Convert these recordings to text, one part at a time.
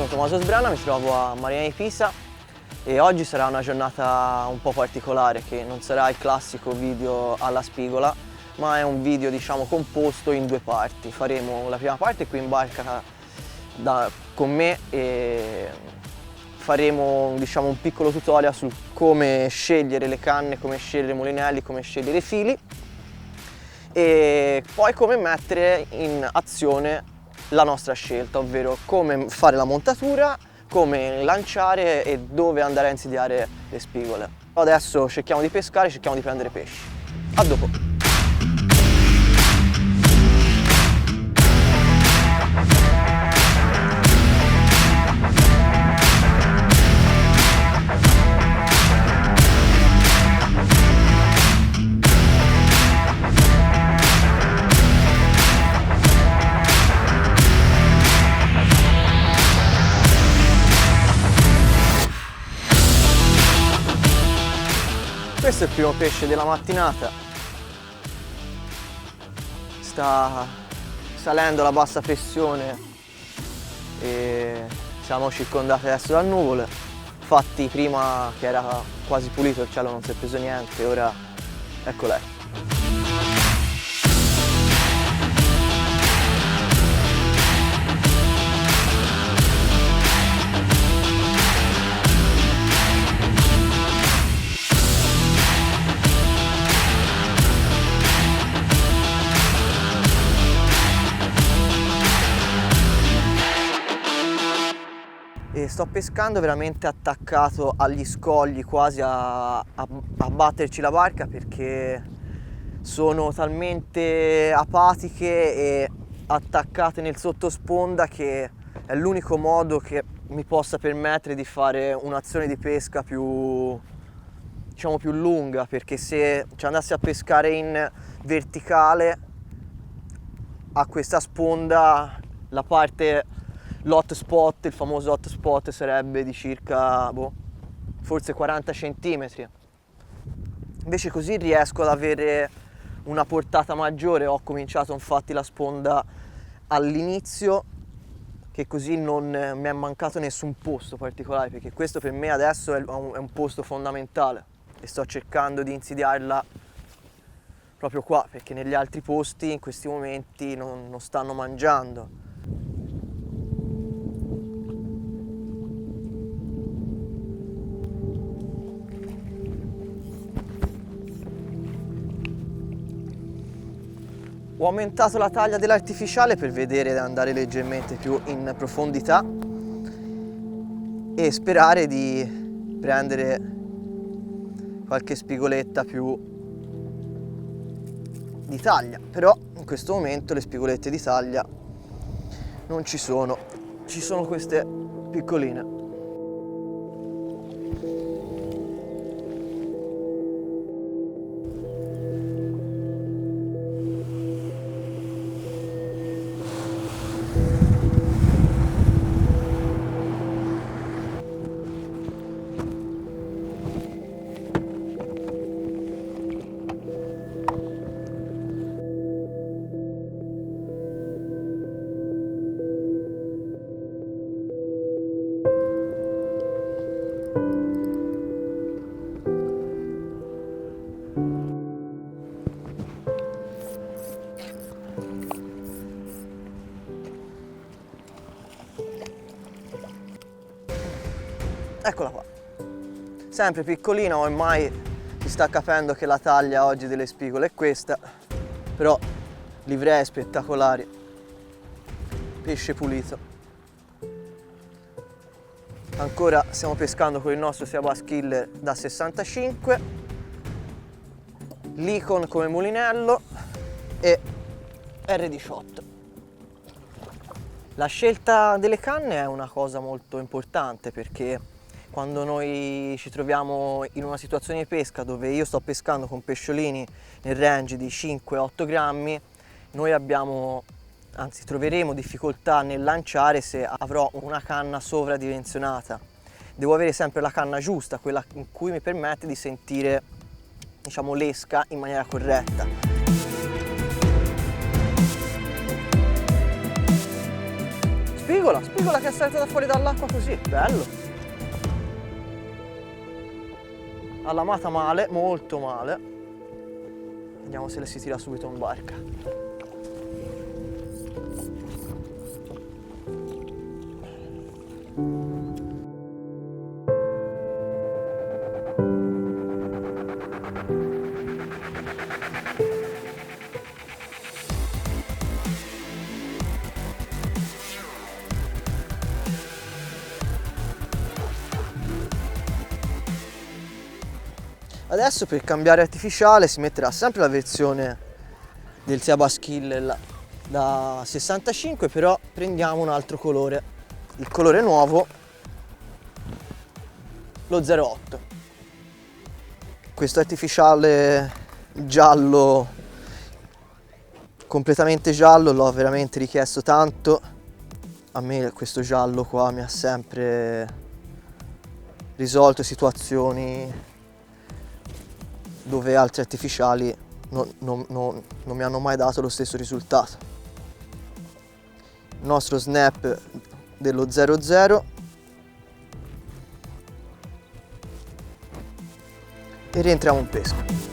sono Tommaso Sbrana, mi trovo a Marina di Pisa e oggi sarà una giornata un po' particolare, che non sarà il classico video alla spigola, ma è un video diciamo composto in due parti. Faremo la prima parte qui in barca con me e faremo diciamo un piccolo tutorial su come scegliere le canne, come scegliere i mulinelli, come scegliere i fili e poi come mettere in azione la nostra scelta, ovvero come fare la montatura, come lanciare e dove andare a insidiare le spigole. Adesso cerchiamo di pescare, cerchiamo di prendere pesci. A dopo! Questo è il primo pesce della mattinata, sta salendo la bassa pressione e siamo circondati adesso da nuvole. Infatti prima che era quasi pulito il cielo non si è preso niente, ora ecco lei. E sto pescando veramente attaccato agli scogli, quasi a batterci la barca, perché sono talmente apatiche e attaccate nel sottosponda che è l'unico modo che mi possa permettere di fare un'azione di pesca più, diciamo, più lunga, perché se ci andassi a pescare in verticale a questa sponda la parte l'hot spot, il famoso hot spot, sarebbe di circa forse 40 cm. Invece così riesco ad avere una portata maggiore. Ho cominciato infatti la sponda all'inizio, che così non mi è mancato nessun posto particolare, perché questo per me adesso è un posto fondamentale e sto cercando di insidiarla proprio qua, perché negli altri posti in questi momenti non stanno mangiando. Ho aumentato la taglia dell'artificiale per vedere di andare leggermente più in profondità e sperare di prendere qualche spigoletta più di taglia. Però in questo momento le spigolette di taglia non ci sono queste piccoline. Eccola qua, sempre piccolina, ormai si sta capendo che la taglia oggi delle spigole è questa, però livree spettacolari, pesce pulito. Ancora stiamo pescando con il nostro Sea Bass Killer da 65, Licon come mulinello e R18. La scelta delle canne è una cosa molto importante, perché quando noi ci troviamo in una situazione di pesca dove io sto pescando con pesciolini nel range di 5-8 grammi, noi troveremo difficoltà nel lanciare se avrò una canna sovradimensionata. Devo avere sempre la canna giusta, quella in cui mi permette di sentire, diciamo, l'esca in maniera corretta. spigola che è saltata fuori dall'acqua così, bello. Ha lamata male, molto male. Vediamo se le si tira subito in barca. Adesso per cambiare artificiale si metterà sempre la versione del Seabass da 65, però prendiamo un altro colore, il colore nuovo, lo 08. Questo artificiale giallo, completamente giallo, l'ho veramente richiesto tanto. A me questo giallo qua mi ha sempre risolto situazioni dove altri artificiali non mi hanno mai dato lo stesso risultato. Il nostro snap dello 00 e rientriamo in pesca.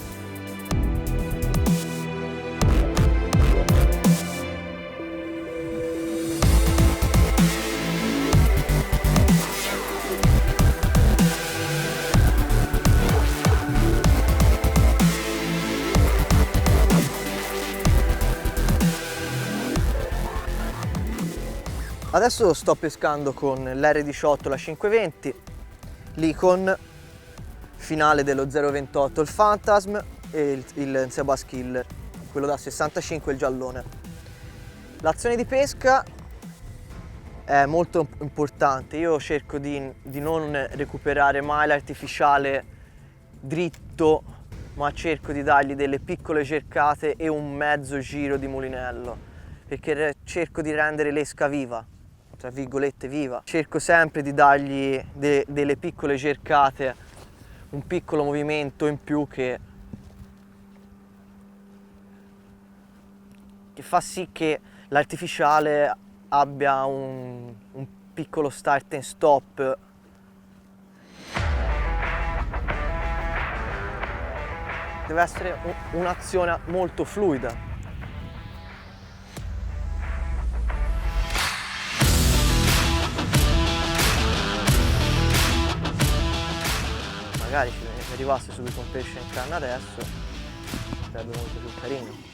Adesso sto pescando con l'R18, la 520, l'Icon, finale dello 028 il Phantasm e il Seabass Killer, quello da 65, il giallone. L'azione di pesca è molto importante, io cerco di non recuperare mai l'artificiale dritto, ma cerco di dargli delle piccole cercate e un mezzo giro di mulinello, perché cerco di rendere l'esca viva, tra virgolette viva. Cerco sempre di dargli delle piccole cercate, un piccolo movimento in più che fa sì che l'artificiale abbia un piccolo start and stop. Deve essere un'azione molto fluida. Magari se arrivasse subito un pesce in canna adesso sarebbe molto più carino.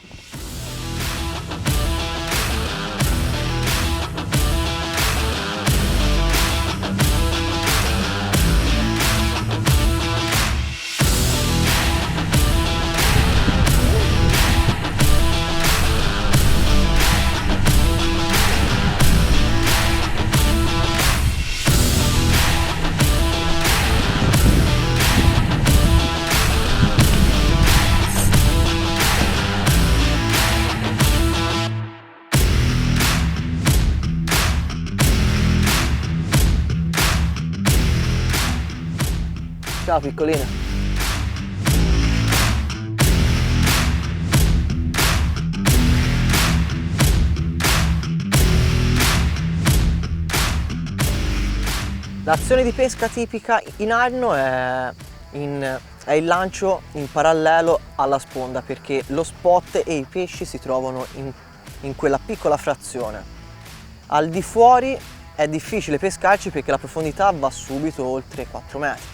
Ciao piccolina. L'azione di pesca tipica in Arno è il lancio in parallelo alla sponda, perché lo spot e i pesci si trovano in quella piccola frazione. Al di fuori è difficile pescarci perché la profondità va subito oltre 4 metri.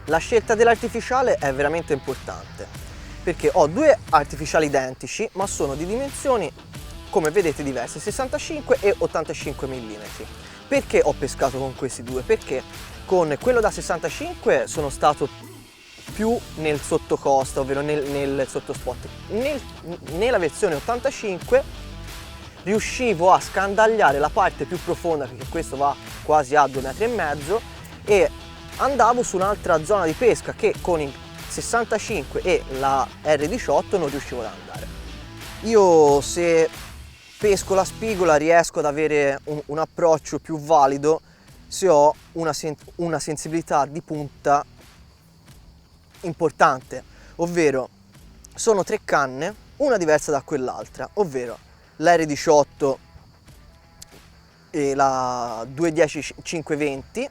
La scelta dell'artificiale è veramente importante perché ho due artificiali identici ma sono di dimensioni, come vedete, diverse, 65 e 85 mm. Perché ho pescato con questi due? Perché con quello da 65 sono stato più nel sottocosta, ovvero nel sottospot. Nella versione 85 riuscivo a scandagliare la parte più profonda, perché questo va quasi a 2,5 metri, e andavo su un'altra zona di pesca che con il 65 e la R18 non riuscivo ad andare. Io, se pesco la spigola, riesco ad avere un approccio più valido se ho una sensibilità di punta importante, ovvero sono 3 canne, una diversa da quell'altra, ovvero l'R18 e la 210-520,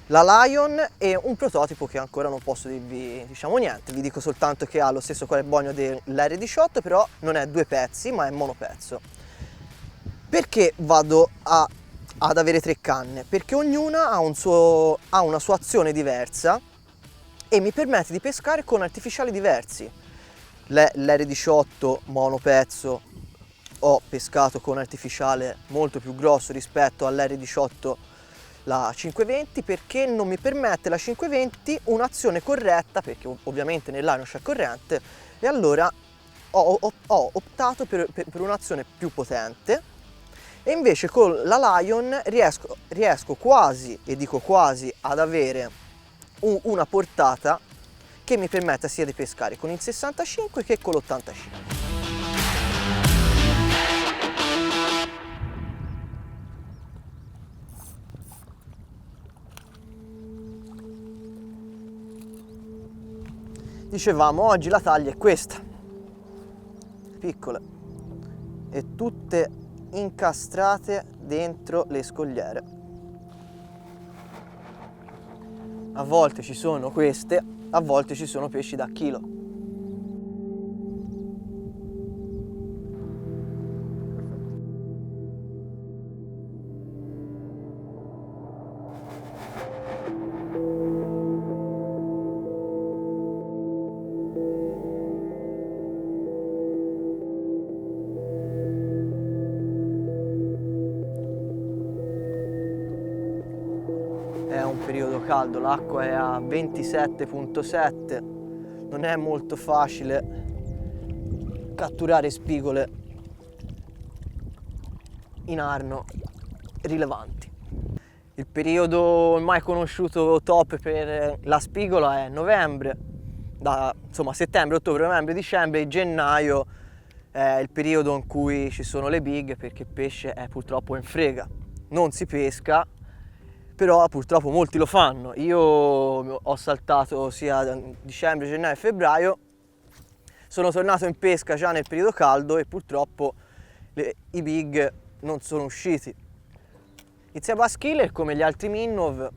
la Lion e un prototipo che ancora non posso dirvi, diciamo, niente. Vi dico soltanto che ha lo stesso carbonio dell'R18, però non è due pezzi ma è monopezzo. Perché vado ad avere 3 canne? Perché ognuna ha una sua azione diversa e mi permette di pescare con artificiali diversi. L'R18 monopezzo ho pescato con artificiale molto più grosso rispetto all'R18 la 520, perché non mi permette la 520 un'azione corretta, perché ovviamente nell'aria non c'è corrente, e allora ho optato per un'azione più potente, e invece con la Lion riesco quasi, e dico quasi, ad avere una portata che mi permetta sia di pescare con il 65 che con l'85. Dicevamo, oggi la taglia è questa, piccole e tutte incastrate dentro le scogliere. A volte ci sono queste, a volte ci sono pesci da chilo. È un periodo caldo, l'acqua è a 27,7, non è molto facile catturare spigole in Arno rilevanti. Il periodo ormai conosciuto top per la spigola è novembre, insomma settembre, ottobre, novembre, dicembre, e gennaio è il periodo in cui ci sono le big, perché il pesce è purtroppo in frega, non si pesca, però purtroppo molti lo fanno. Io ho saltato sia dicembre, gennaio e febbraio, sono tornato in pesca già nel periodo caldo e purtroppo i big non sono usciti. I Zebba's Killer, come gli altri Minnov,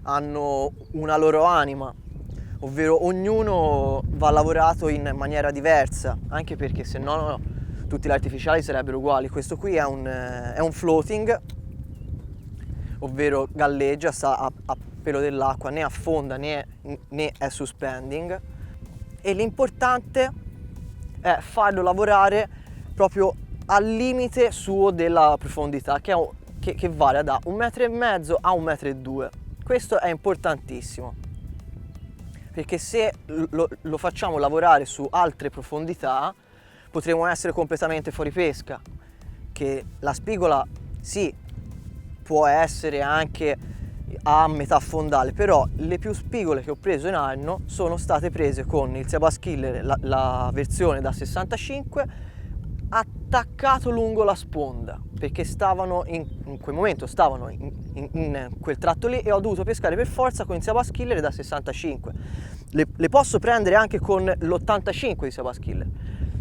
hanno una loro anima, ovvero ognuno va lavorato in maniera diversa, anche perché se no tutti gli artificiali sarebbero uguali. Questo qui è un floating, ovvero galleggia, sta a pelo dell'acqua, né affonda né è suspending, e l'importante è farlo lavorare proprio al limite suo della profondità, che varia da 1,5 m a 1,2 m. Questo è importantissimo, perché se lo facciamo lavorare su altre profondità potremo essere completamente fuori pesca. Che la spigola sì, può essere anche a metà fondale, però le più spigole che ho preso in Arno sono state prese con il Zebba's Killer, la versione da 65, attaccato lungo la sponda, perché stavano in quel momento stavano in quel tratto lì, e ho dovuto pescare per forza con il Zebba's Killer da 65. Le posso prendere anche con l'85 di Zebba's Killer,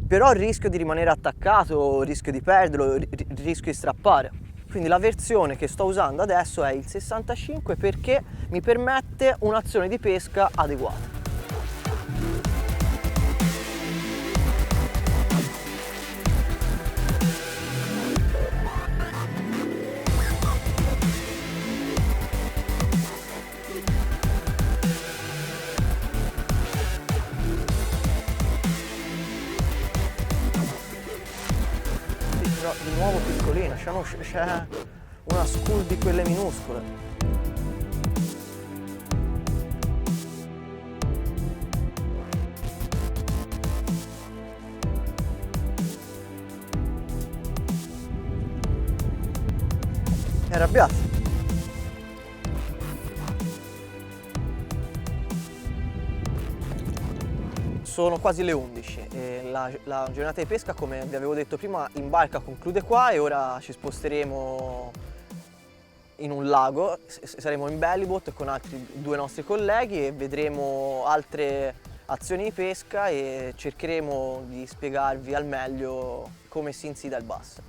però rischio di rimanere attaccato, rischio di perderlo, rischio di strappare. Quindi la versione che sto usando adesso è il 65, perché mi permette un'azione di pesca adeguata. Però di nuovo piccolina, c'è una school di quelle minuscole. È arrabbiata. Sono quasi le 11 e la giornata di pesca, come vi avevo detto prima, in barca conclude qua, e ora ci sposteremo in un lago, saremo in Bellybot con altri 2 nostri colleghi e vedremo altre azioni di pesca e cercheremo di spiegarvi al meglio come si insida il bass.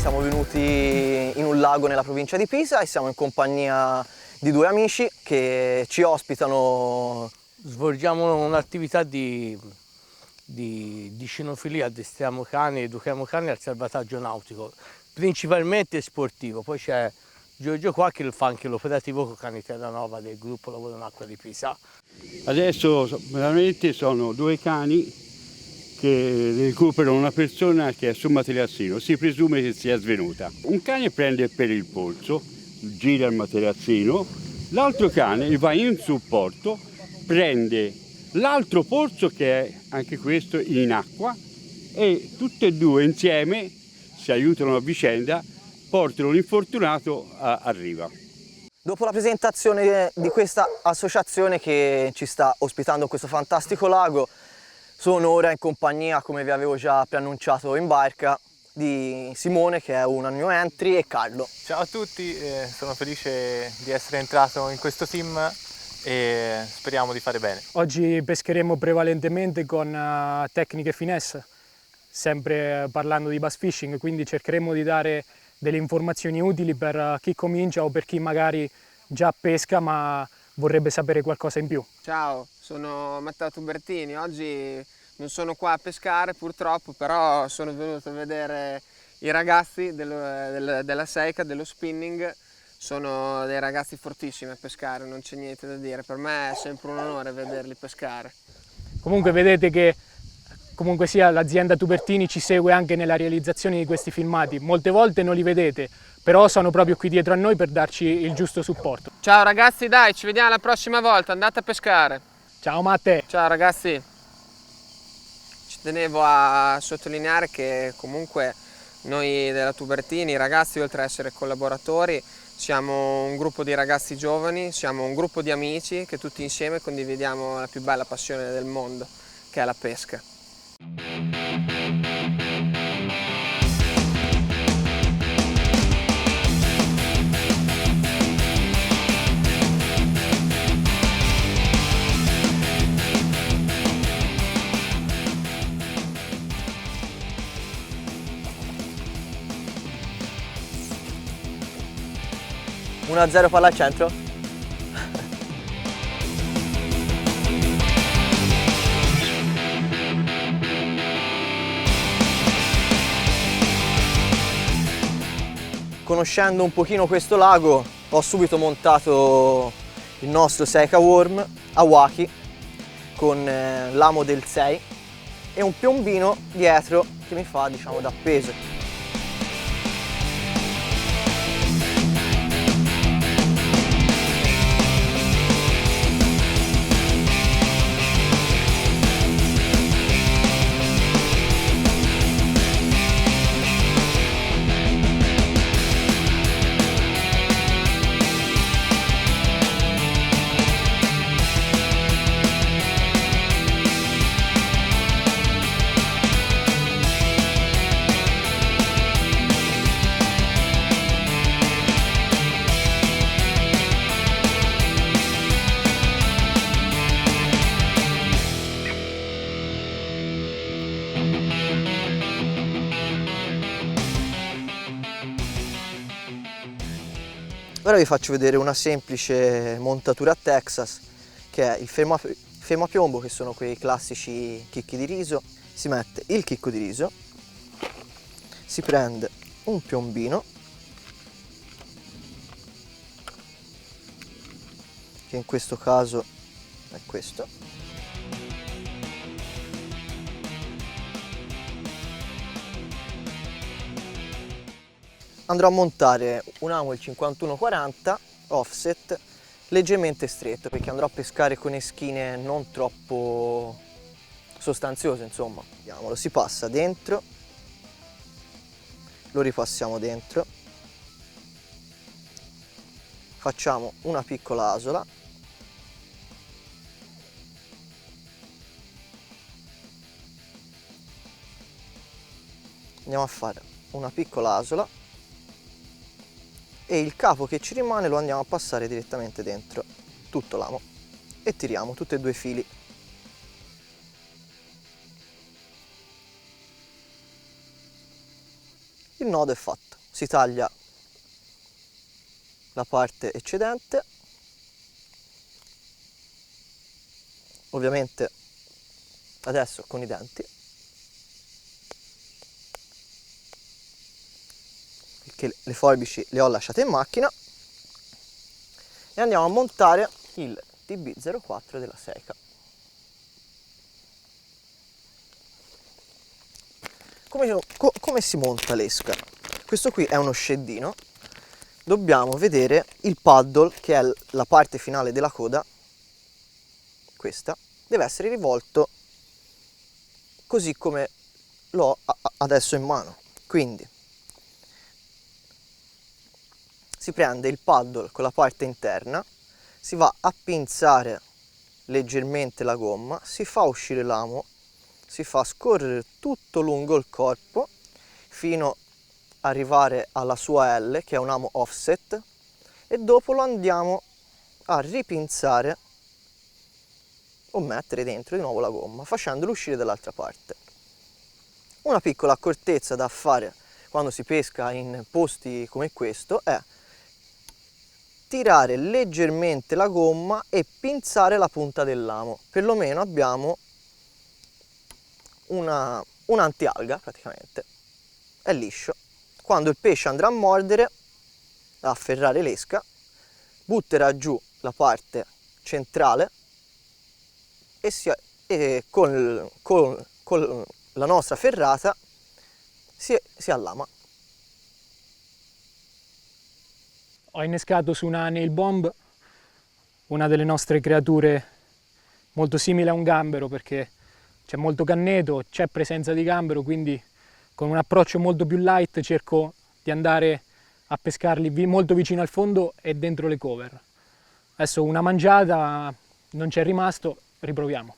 Siamo venuti in un lago nella provincia di Pisa e siamo in compagnia di due amici che ci ospitano. Svolgiamo un'attività di cinofilia, addestriamo cani, educhiamo cani al salvataggio nautico, principalmente sportivo. Poi c'è Giorgio qua che fa anche l'operativo con Cani Terranova del gruppo Lavoro in Acqua di Pisa. Adesso veramente sono due cani che recuperano una persona che è sul materassino, si presume che sia svenuta. Un cane prende per il polso, gira il materassino, l'altro cane va in supporto, prende l'altro polso che è anche questo in acqua e tutte e due insieme si aiutano a vicenda, portano l'infortunato a riva. Dopo la presentazione di questa associazione che ci sta ospitando questo fantastico lago, sono ora in compagnia, come vi avevo già preannunciato in barca, di Simone che è una new entry e Carlo. Ciao a tutti, sono felice di essere entrato in questo team e speriamo di fare bene. Oggi pescheremo prevalentemente con tecniche finesse, sempre parlando di bass fishing, quindi cercheremo di dare delle informazioni utili per chi comincia o per chi magari già pesca ma vorrebbe sapere qualcosa in più. Ciao, sono Matteo Tubertini, oggi non sono qua a pescare purtroppo, però sono venuto a vedere i ragazzi della Seika, dello spinning. Sono dei ragazzi fortissimi a pescare, non c'è niente da dire, per me è sempre un onore vederli pescare. Comunque vedete che comunque sia l'azienda Tubertini ci segue anche nella realizzazione di questi filmati, molte volte non li vedete, però sono proprio qui dietro a noi per darci il giusto supporto. Ciao ragazzi, dai, ci vediamo la prossima volta, andate a pescare. Ciao Matte! Ciao ragazzi, ci tenevo a sottolineare che comunque noi della Tubertini, ragazzi, oltre ad essere collaboratori, siamo un gruppo di ragazzi giovani, siamo un gruppo di amici che tutti insieme condividiamo la più bella passione del mondo, che è la pesca. Una 0 palla al centro. Conoscendo un pochino questo lago ho subito montato il nostro Seika Worm a Waki con l'amo del 6 e un piombino dietro che mi fa, diciamo, da peso. Ora vi faccio vedere una semplice montatura a Texas che è il fermapiombo, che sono quei classici chicchi di riso. Si mette il chicco di riso, si prende un piombino che in questo caso è questo, andrò a montare un Amwell 5140 offset leggermente stretto perché andrò a pescare con eschine non troppo sostanziose, insomma. Vediamo, lo si passa dentro, lo ripassiamo dentro, facciamo una piccola asola, andiamo a fare una piccola asola e il capo che ci rimane lo andiamo a passare direttamente dentro tutto l'amo e tiriamo tutti e due i fili. Il nodo è fatto. si taglia la parte eccedente, ovviamente adesso con i denti, perché le forbici le ho lasciate in macchina, e andiamo a montare il TB04 della Seica. Come si monta l'esca? Questo qui è uno sceddino, dobbiamo vedere il paddle, che è la parte finale della coda, questa, deve essere rivolto così come l'ho adesso in mano. Quindi si prende il paddle con la parte interna, si va a pinzare leggermente la gomma, si fa uscire l'amo, si fa scorrere tutto lungo il corpo fino ad arrivare alla sua L, che è un amo offset, e dopo lo andiamo a ripinzare o mettere dentro di nuovo la gomma, facendolo uscire dall'altra parte. Una piccola accortezza da fare quando si pesca in posti come questo è tirare leggermente la gomma e pinzare la punta dell'amo, perlomeno abbiamo un'antialga praticamente, è liscio. Quando il pesce andrà a mordere, a afferrare l'esca, butterà giù la parte centrale e con la nostra ferrata si allama. Ho innescato su una nail bomb, una delle nostre creature molto simile a un gambero, perché c'è molto canneto, c'è presenza di gambero, quindi con un approccio molto più light cerco di andare a pescarli molto vicino al fondo e dentro le cover. Adesso una mangiata, non c'è rimasto, riproviamo.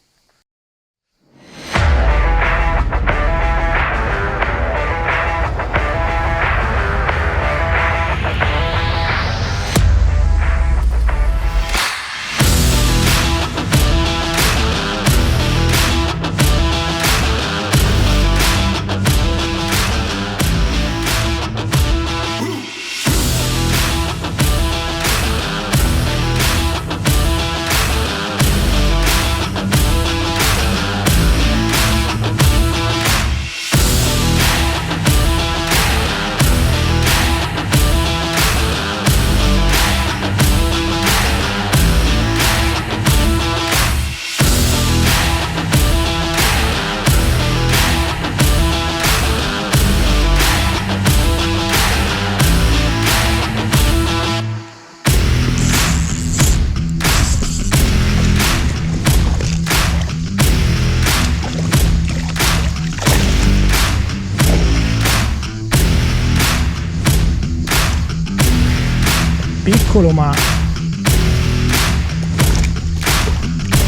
Piccolo ma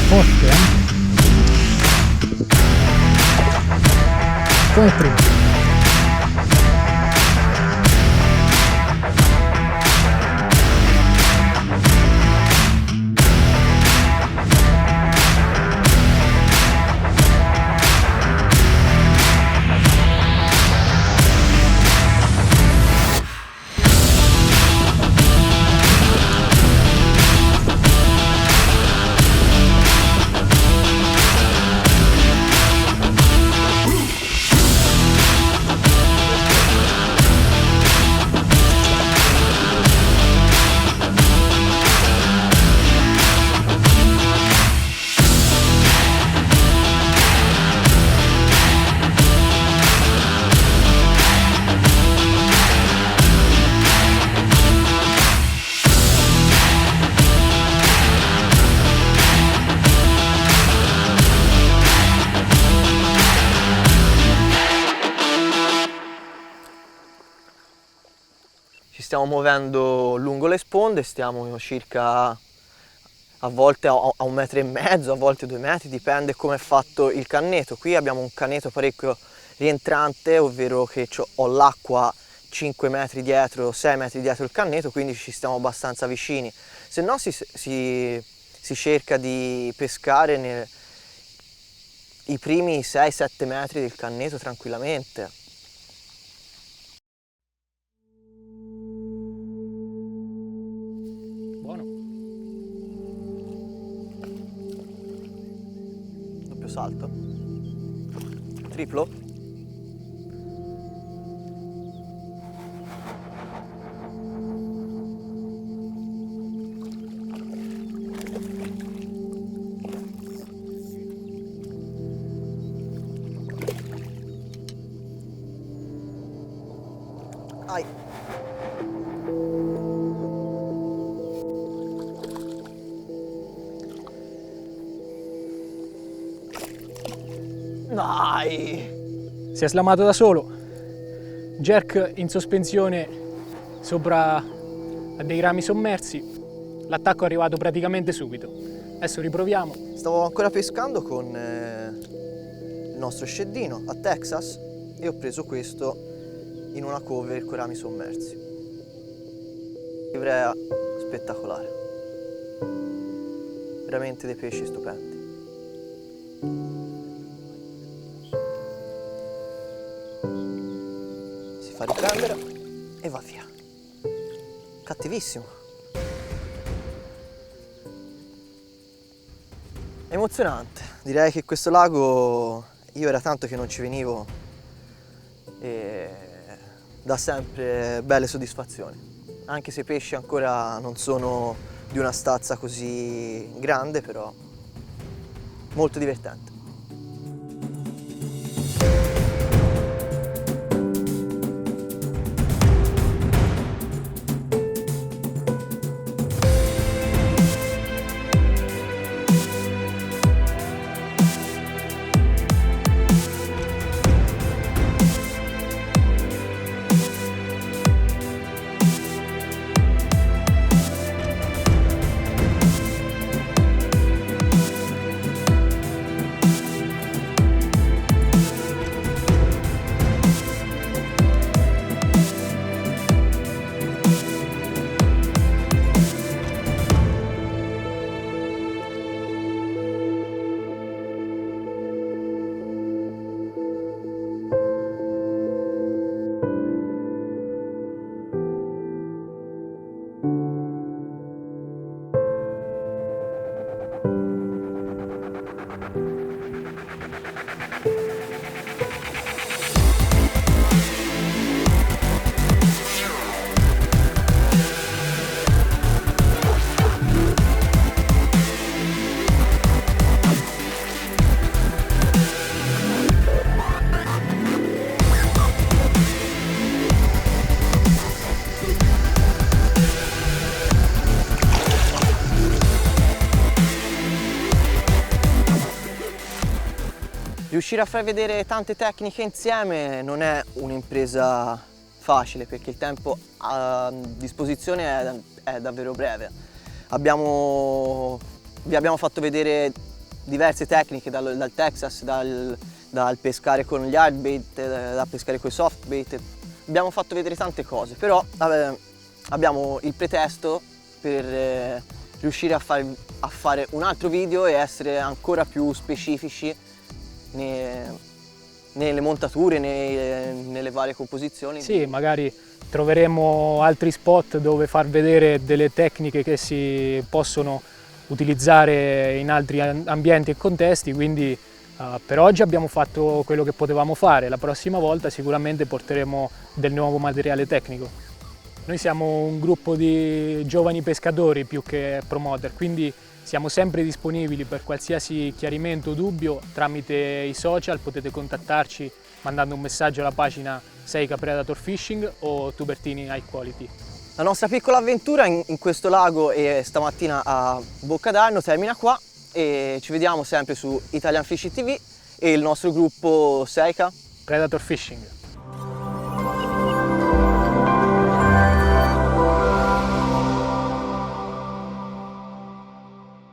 forte, come il primo. Stiamo muovendo lungo le sponde, stiamo circa a volte a 1,5 metri, a volte 2 metri, dipende come è fatto il canneto. Qui abbiamo un canneto parecchio rientrante, ovvero che ho l'acqua 5 metri dietro, 6 metri dietro il canneto, quindi ci stiamo abbastanza vicini. Se no si cerca di pescare i primi 6-7 metri del canneto tranquillamente. salto, triplo, ai. Dai! Si è slamato da solo, jerk in sospensione sopra a dei rami sommersi, l'attacco è arrivato praticamente subito. Adesso riproviamo. Stavo ancora pescando con il nostro sceddino a Texas e ho preso questo in una cover con rami sommersi. Livrea spettacolare, veramente dei pesci stupendi. Si fa riprendere e va via. Cattivissimo. Emozionante, direi che questo lago io era tanto che non ci venivo e dà sempre belle soddisfazioni, anche se i pesci ancora non sono di una stazza così grande, però molto divertente. Riuscire a far vedere tante tecniche insieme non è un'impresa facile perché il tempo a disposizione è davvero breve. Vi abbiamo fatto vedere diverse tecniche dal Texas, dal pescare con gli hardbait, da pescare con i softbait. Abbiamo fatto vedere tante cose, però abbiamo il pretesto per riuscire a fare un altro video e essere ancora più specifici nelle montature, nelle varie composizioni. Sì, magari troveremo altri spot dove far vedere delle tecniche che si possono utilizzare in altri ambienti e contesti, quindi per oggi abbiamo fatto quello che potevamo fare, la prossima volta sicuramente porteremo del nuovo materiale tecnico. Noi siamo un gruppo di giovani pescatori più che promoter, quindi siamo sempre disponibili per qualsiasi chiarimento o dubbio tramite i social, potete contattarci mandando un messaggio alla pagina Seika Predator Fishing o Tubertini High Quality. La nostra piccola avventura in questo lago e stamattina a Bocca d'Arno termina qua e ci vediamo sempre su Italian Fishing TV e il nostro gruppo Seika Predator Fishing.